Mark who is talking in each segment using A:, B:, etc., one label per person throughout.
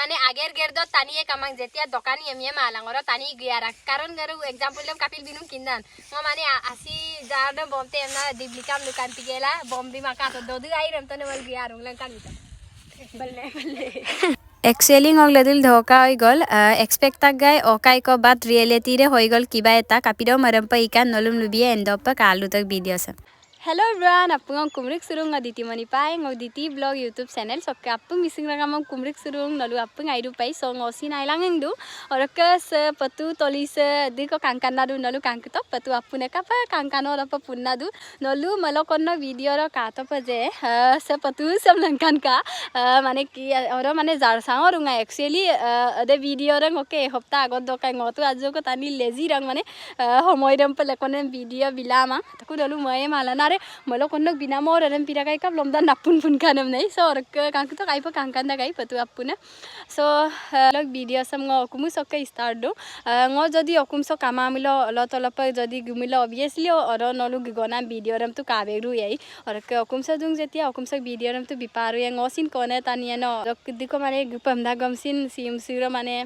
A: মানে আগের গেরদ তানিয়ে কামাং যেতিয়া দোকানি এমিয়ে মালাঙর তানি গিয়ারা কারণ গরু एग्जांपल লম কাপিল বিনু কিন্দান ম মানে আসি যার বমতে এমনা দিবলিকাম দোকান পিগেলা বমবি মাকা তো দদু আইরম তনে বল গিয়ারুং লেন কানিতা বললে বললে
B: একচুৱেলি ngক লেদিল ধোকা হৈ গ'ল এক্সপেক্টাক গাই অকাইক বাট ৰিয়েলিটিৰে হৈ গ'ল কিবা এটা কাপিডো মৰম ইকান নলুম লুবিয়ে এণ্ডপ কালু তক ভিডিঅ' আছে Hello everyone, apung kumrik surung aditi mani pai ngok Ditivlog YouTube channel so apung mising rangam kumrik surung nalu apung aidu pai so ngosin ailang engdu orakas patu tolis diko kankana du nalu kankito patu apune kapa kankano rapa punna du nalu malokonna video ro kato paje se patu sam langkan ka mane ki oro mane jar sangor unga actually ade video rang oke hopta agot dokai ngotu ajo ko tani lazy rang mane homoy ram pele konen video bilama taku nalu moye malana malo konnok bina mor aram pirakai kap lomda napun pun kanam nai so ork kanku to kai pa kankan da gai patu apuna so log video sam ngo kumu sokke start do ngo jodi okum so kama milo lot olop jodi gumilo obviously oro nolu gona video ram tu kaberu yai ork okum so jung jetia okum so video ram tu biparu yang ngosin kone tania no diko mane gupam da gamsin sim siro mane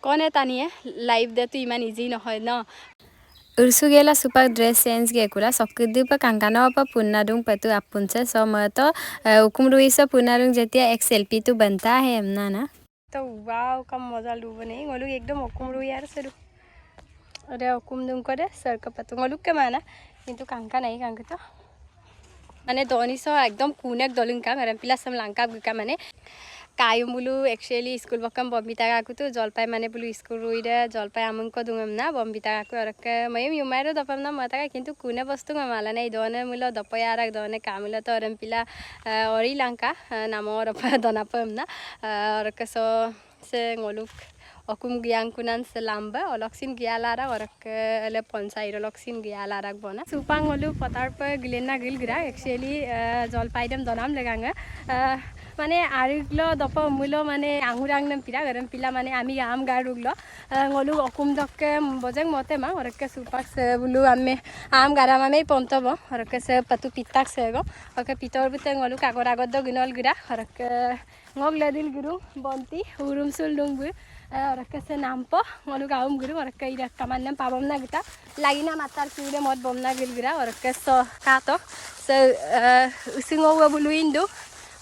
B: kone tania live de tu iman easy no hoy no Ursugela super dress sense ge kula sokkudu pa kankana pa punnadung patu apunse so mato ukum ruisa punnadung jetia ek selfie tu banta hai amna na
A: तो वाव कम मजा लू बने ngolu एकदम okum ru yar seru ore okum dung kore sar ka patu ngolu ke mana kintu kanka nai kanka to mane doni so ekdom kunek dolung ka ngaram pila sam langka guka mane কায়ুম বুলু actually school বকাম বম্বিতা কাকু তো জলপাই মানে বুলু school রুইরে জলপাই আমুক দুঙম না বম্বিতা কাকু অরকে ময়ম ইউমাইরো দপাম না মতাকা কিন্তু কুনে বস্তু মালা নাই দনে মুল দপয়ারাক দনে কামিলা তো অরম পিলা অরি লঙ্কা নাম অরপ দনাপম না অরকে সো সে ngoluk okum giang kunan selamba oloksin gialara orak le ponsai oloksin gialara bona supang ngolu potar pa gilena gilgra actually jolpaidam donam leganga মানে আরিগলো দপ মুলো মানে আঙুরাং নাম পিরা গরম পিলা মানে আমি আম গাড়ুগলো ngolu okum dokke bojeng mote ma orke supak se bulu amme am garam ame pontov orke se patu pitak se go oke pitor bute ngolu kagor agod do ginol gira orke ngok ledil guru bonti urum sul dungbu orke se nampo ngolu gaum guru orke ira kaman nam pabam na gita lagina matar kure mod bomna gil gira orke so kato se usingo bulu indu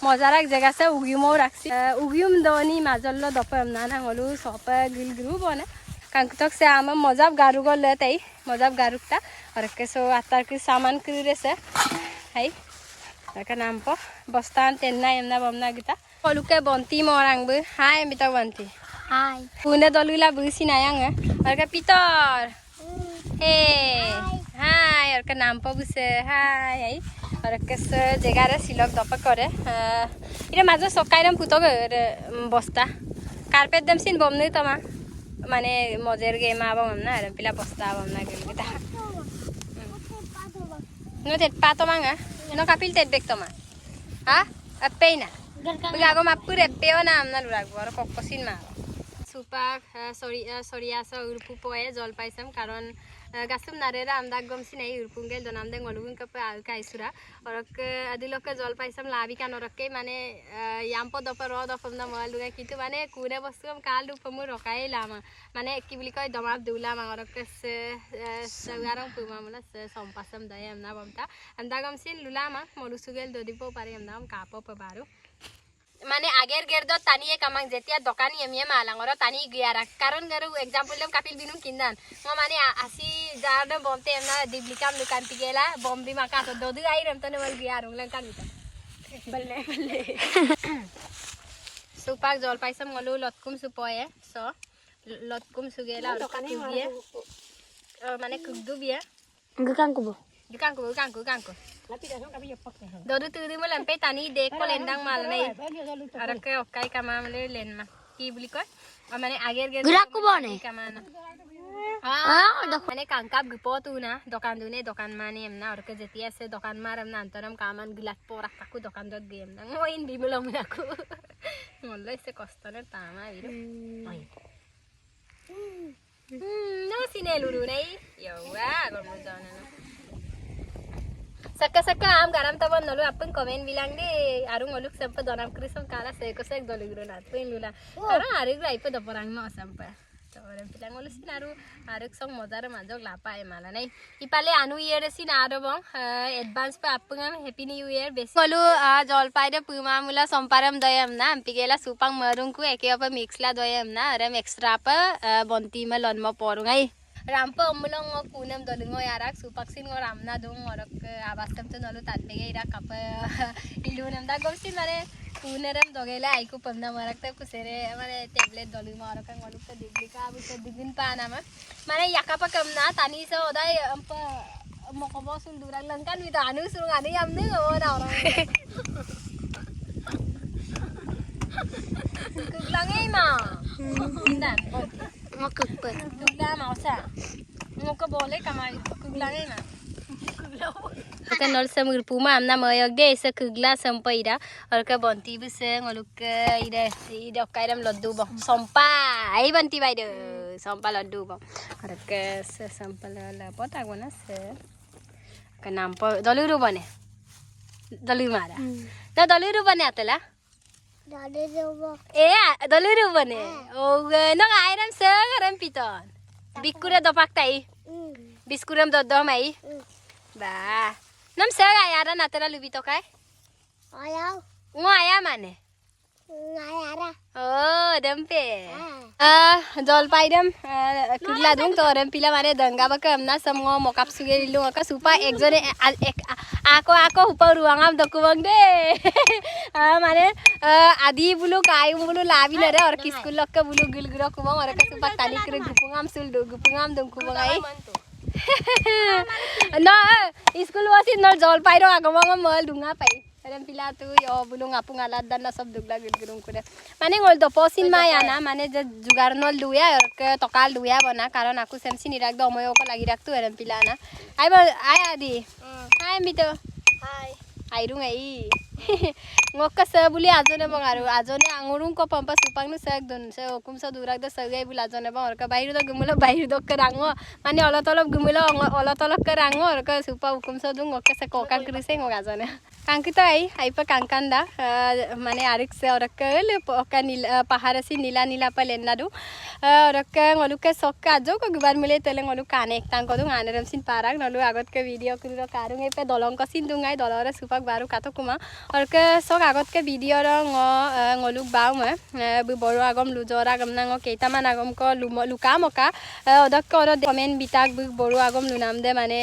A: মজারাক জায়গা আছে উগিমও রাখছি উগিম দনি মাজল্লো দপম না নাঙলু সপা Gill grew বনে কাঙ্কতক সে আমার মজাব গারু গলে তাই মজাব গারুকটা অরকে so আতার কি সামান কিরেছে হাই একা নাম প বস্তান তেন্না এমনা বমনা গিতা কলুকে বন্তি মরাংবু হাই মিতা বন্তি হাই পুনে দলুলা বুসি নায়াং অরকে পিতর হে হাই অরকে নাম প বুসে হাই হাই অরকে সে জায়গারে সিলক দপা করে এটা মাঝে সকাইরাম পুতক বস্তা কার্পেট দেম সিন বমনি তমা মানে মজের গে মা বম না পিলা বস্তা বম না গেল গিতা নো তেট পা তমাঙ্গা নো কাপিল তেট বেক তমা হা আপেইনা গাগো মাপুর এপেও না আমনা লুরাগবো আর ককসিন মা সুপাক সরিয়াসা উরপু পয়ে জল পাইছাম কারণ গাছুম নারেরা আমদাক গমছি নাই উরপুঙ্গেল দনাম দে ngolugin kape kaisura orok adiloke jol paisam labi kan orokke mane yampo dopar ro dopam na mal duga kitu mane kure bostum kal dupamu rokai lama mane ki bili koy domap dula ma orokke se sagarang puma mala se sompasam dayam na bomta andagam sin lulama molusugel dodipo pare amdam kapo pabaru মানে আগের গেরদ তানিয়ে কামাং যেতিয়া দোকানি এমিয়ে মালাঙর তানি গিয়ারা কারণ গরু example লম কাপিল বিনু কিন্দান ম মানে আসি যার বমতে এমনা দিবলিকাম দোকান পিগেলা বমবি মাকা তো দদু আইরম তনে বল গিয়ারুং লেন কানিতা বললে বললে সুপাক জল পাইছম ngolu লতকুম সুপয়ে সো লতকুম সুগেলা দোকানি দিয়ে মানে কুগদু বিয়া গকাংকুবো gangku dodu tu di mulan pe tani dek ko lendang mal nei arake okai kama male len ma ki buli ko mane ager ger grakku bone kamana মানে কাঙ্কাপ গুপো তু না দোকান দুনে দোকান মানে এমনা অরকে যেতিয়া আছে দোকান মারম না আন্তরম কামান গিলাত পরাক কাকু দোকান দত গেম না ওইন বিমলম রাকু মল্লাইছে কষ্টনে তামা বিরো no sineluru nei yo wa gormo jana no Saka am garam taban nolu apun comment bilang deh arung ngoluk sampai donam krisam kala sek dolu guru nat pun lula karena arung rai pe doporang no sampai orang bilang ngoluk sin arung song modar majok lapa malah nih ipale anu year sin aro bang advance pe apun am happy new year besi ngolu jol pai deh puma mula somparam doyam na ampigela supang marung ku eke apa mix la doyam na aram extra pe bonti melon mau porung ay Rampa umulong ngo kunam dolungo yarak supaksin ngo ramna dong ngorok abastam tu nolu tatbege ira kapa ilunam da gomsin mare kuneram dogela aiku pamna marak ta kusere mare tablet dolungo ngorok ngoluk ta diglika abu ta digin pa nama mare yakapa kamna tani so odai ampa mokobo sun durang langkan wi anu surung ani amne ngo na orang kuglangai ma indan mau kukpen kugla mau sa mau ke boleh kamar kuglangai ma kan nol samur puma amna moyok de se kugla sampai ida और के बंती भी से ngoluk ke ida kairam loddu bang sompa ai banti bai de sompa loddu bang और के se sompa la pota gona se ke nampo doluru bane doluru mara na doluru bane atela doluru bane oh no airam se garam piton bikura dopak tai biskuram doddo mai ba nam se ayara natera lubi to kai ayau ngo aya mane ngayara oh dempe jol paidam kugla dung to rem pila mane danga ba kam na sam ngo mokap suge lu ka supa ekjone ako upar ruangam dokubang de mane adi bulu kai bulu labi nare और किसकुल luck का bulu gilgura kubang और का supa tani kre gupungam sul do gupungam dong kubang ai no school wasit nol jol pairo agawang mal dunga pai rem pila tu yo bulung apung alat dan सब दुगला गिलगिरुं कुरे माने ngol do posin ma yana mane je jugar nol duya ke tokal duya bana karon aku semsi nirak do moyo ko lagi rak tu rem pila na ai adi hai mito hai airung ai ngokka se buli ajone bangaru ajone angurung ko pampa supang nu sak don se okum sa durak do sagai bul ajone bang or ka bairu do gumulo bairu do kerango mane olotolop gumulo olotolop kerango or ka supa okum sa dung ngokka se kokan krise ngok ajone kangkita ai pa kangkanda mane arik se or ka le poka nil pahar si nila nila pa lenna du or ka ngolu ka sokka jo ko gubar mile tele ngolu kane ektan ko dung aneram sin parak nolu agot ke video kuru karung e pe dolong ko sin dungai dolore supak baru kato kuma और के sok agot ke video ro ngoluk bau ma bu boru agom lujora agam na ngo keita man agom ko luka moka odak ko ro comment bitak bu boru agom lunam de mane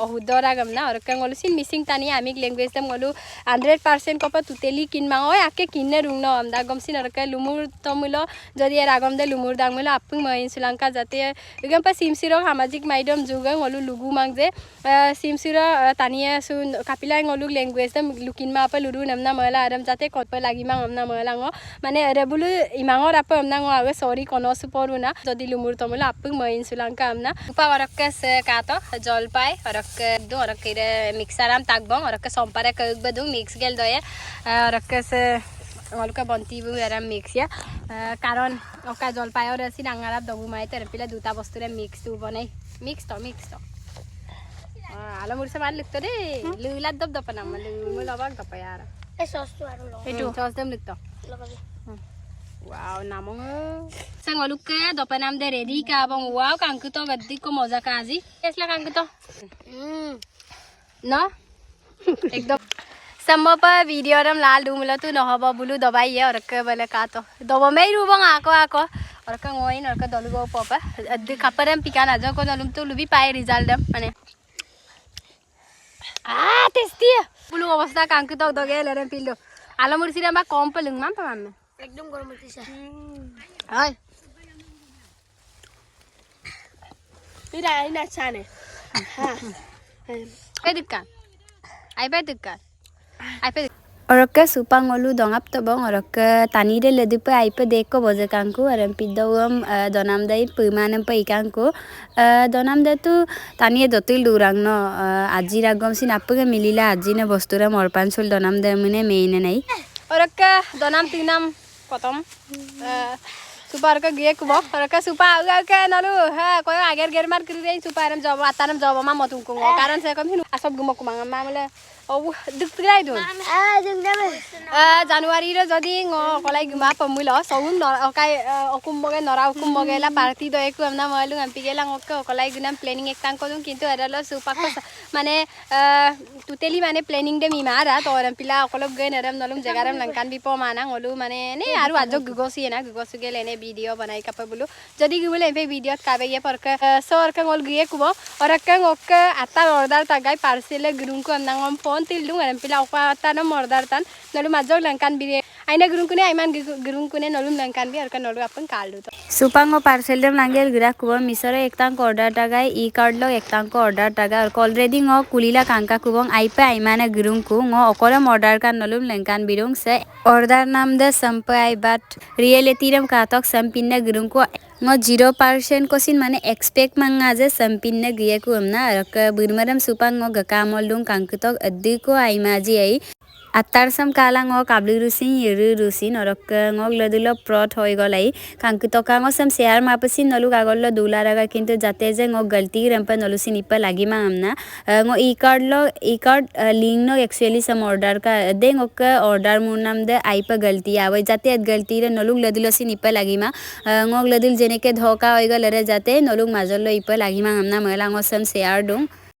A: ohudora agam na और के ngolusin missing tani amik language dem ngolu 100% ko pa tuteli kin ma oi akke kinne rung no am da gom sin और के lumur tomulo jodi er agom de lumur dang mulo apung ma in Srilanka jate egam pa simsiro samajik maidom juga ngolu lugu mang je simsiro tania sun kapilai ngoluk language dem lukin ma pa luru namna mala aram jate kotpa lagi mang amna mala ngo mane rebulu imangor apa amna ngo age sorry kono suporuna jodi lumur tomula apung ma in Srilanka amna upa orakke se kato jol pai orakke do orakke mixaram takbong orakke sompare kag badung mix gel doye orakke se ngoluka bonti bu aram mix ya karon oka jol pai or si nangarap dobu mai ter pila duta bosture mix tu bonai mix to ala murse mal likto de lula dob dopa nam lu lobak dopa yara e sos tu aro lo etu sos dem likto logabi wow namong sang oluke dopa nam de ready ka bang wow kanku to gaddi ko moza ka aji kesla kanku to no ekdom sampa video ram lal dumula tu no hoba bulu dobai ye और के बले का तो दोबो mai ru bang ako और का ngoin और का dolugo popa addi kaparam pikana jo ko dolum tu lubi pai result dem mane tasty bulu অবস্থা কাঙ্কি তো দগে লেরেম পিলdo আলো মুরসিরা বা কম পেলুম মাম পাম একদম গরম হইছে হাই ইরা ইনা ছানে হ্যাঁ আই দিকা আই
B: और के supang ngolu dongap to bong और के tani de ledu pe ai pe deko boje kangku aram pidawam donam dai pumanam pe ikangku donam de tu tani dotil durang no aji ragom sin apuge milila aji ne bostura morpan sul donam de mune meine nai
A: और के donam tinam kotom super ka gie kubo ka super aga ka nalu ha ko ager ger mar kri rein super am job atanam job ma motung ko karan se kam hinu asab gumo kumanga ma male oh dukrai don January ro jodi ngo kolai guma pamulo soun kai okum boge nora okum boge la party do eku amna malu am pigela ngok kolai gunam planning ek tang kodum kintu eralo super ko mane tuteli mane planning de mi mara to ram pila kolok ge neram nalum jagaram langkan bipo mana ngolu mane ne aru ajok gugosi na gugosu gele ne video banai kapa bulu jodi gule pe video ka be ye parka sor ka ngol gie kubo orakka ngok atar order tagai parcel gurung ko amna ngom phone til dung ram pila okwa tanam order tan nalu majok langkan bi aina gurung kune aiman gurung kune nalum langkan bi arka nalu apan kaldu to
B: सुपांगो parcel देम नांगेल गिरा कुबो मिसरे एकतांग order टागाय ई card लो एकतांग को order taiga और already ngो कुलीला कांका कुबोंग आइपे आइमाना Gurung कु ngो ओकोलम order का नलुम लेंकान बिरुंग से ऑर्डर नाम द संपाय बाट रियलिटी रम कातक संपिन्ना गुरुंग को ngो 0% कोसिन माने एक्सपेक्ट मंगा जे संपिन्ना गिया कु हमना रक बुरमरम सुपांग ngो गकामल दुंग कांकतक अद्दि को आइमाजी आई Atar sam kala ngo kabli rusin yeru rusin orok ngok ladilo prot hoy golai kanku to kango sam share mapasin nolu gagollo dularaga kintu jate je ngok galti rampa nolusin ipa lagi ma amna ngo e card link no actually sam order ka de ngok order munam de aipa galti awai jate at galti re nolu ladilo sin ipa lagi ma ngok ladil jene ke dhoka hoy golare jate nolu majollo ipa lagi ma amna mala ngo sam share dung